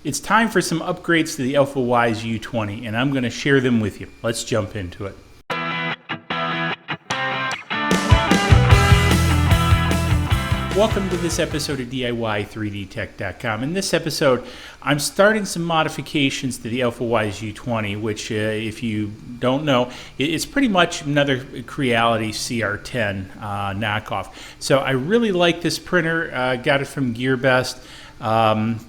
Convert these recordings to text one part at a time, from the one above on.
it's time for some upgrades to the Alfawise U20, and I'm going to share them with you. Let's jump into it. Welcome to this episode of DIY3DTech.com. In this episode, I'm starting some modifications to the Alfawise U20, which, if you don't know, it's pretty much another Creality CR10 knockoff. So I really like this printer. Got it from GearBest.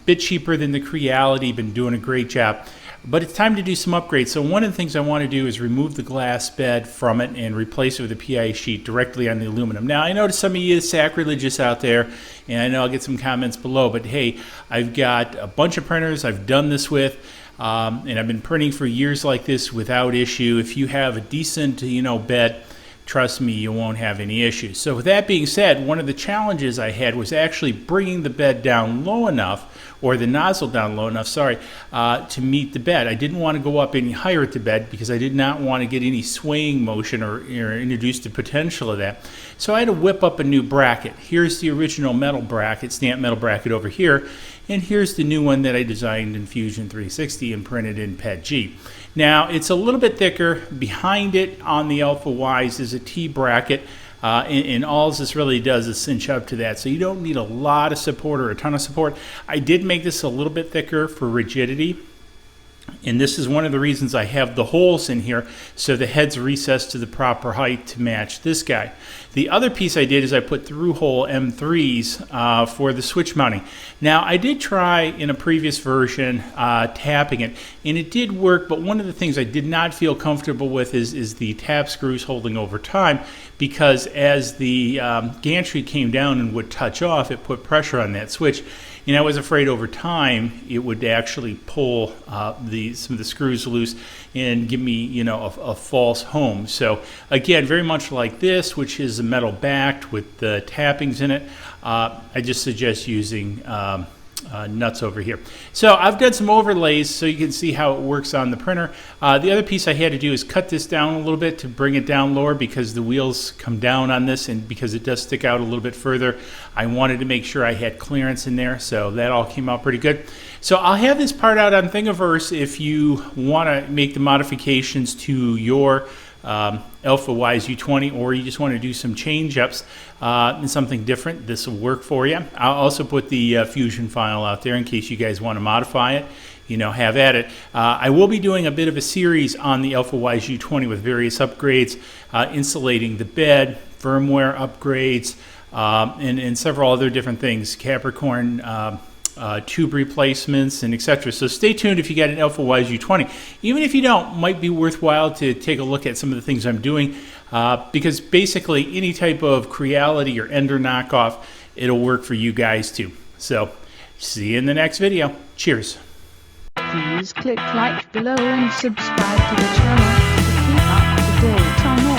Bit cheaper than the Creality. Been doing a great job. But it's time to do some upgrades. So one of the things I want to do is remove the glass bed from it and replace it with a PI sheet directly on the aluminum. Now, I know some of you are sacrilegious out there, and I know I'll get some comments below, but hey, I've got a bunch of printers I've done this with, and I've been printing for years like this without issue. If you have a decent, bed, trust me, you won't have any issues. So with that being said, one of the challenges I had was actually bringing the bed down low enough, or the nozzle down low enough, to meet the bed. I didn't want to go up any higher at the bed because I did not want to get any swaying motion or introduce the potential of that. So I had to whip up a new bracket. Here's the original metal bracket, stamp metal bracket over here, and here's the new one that I designed in Fusion 360 and printed in PETG. Now, it's a little bit thicker. Behind it on the Alfawise is a T bracket, and all this really does is cinch up to that. So you don't need a lot of support or a ton of support. I did make this a little bit thicker for rigidity. And this is one of the reasons I have the holes in here, so the head's recessed to the proper height to match this guy. The other piece I did is I put through-hole M3s for the switch mounting. Now, I did try in a previous version tapping it, and it did work, but one of the things I did not feel comfortable with is the tap screws holding over time, because as the gantry came down and would touch off, it put pressure on that switch. And I was afraid over time it would actually pull some of the screws loose and give me, a false home. So again, very much like this, which is a metal backed with the tappings in it, I just suggest using nuts over here. So I've done some overlays so you can see how it works on the printer. The other piece I had to do is cut this down a little bit to bring it down lower, because the wheels come down on this, and because it does stick out a little bit further, I wanted to make sure I had clearance in there. So that all came out pretty good. So I'll have this part out on Thingiverse if you want to make the modifications to your Alfawise U20, or you just want to do some change-ups and something different. This will work for you. I'll also put the Fusion file out there in case you guys want to modify it. Have at it. I will be doing a bit of a series on the Alfawise U20 with various upgrades, insulating the bed, firmware upgrades, and several other different things, Capricorn tube replacements, and etc. So stay tuned if you got an Alfawise U20. Even if you don't, might be worthwhile to take a look at some of the things I'm doing, because basically any type of Creality or Ender knockoff, it'll work for you guys too. So see you in the next video. Cheers. Please click like below and subscribe to the channel to keep up to date on all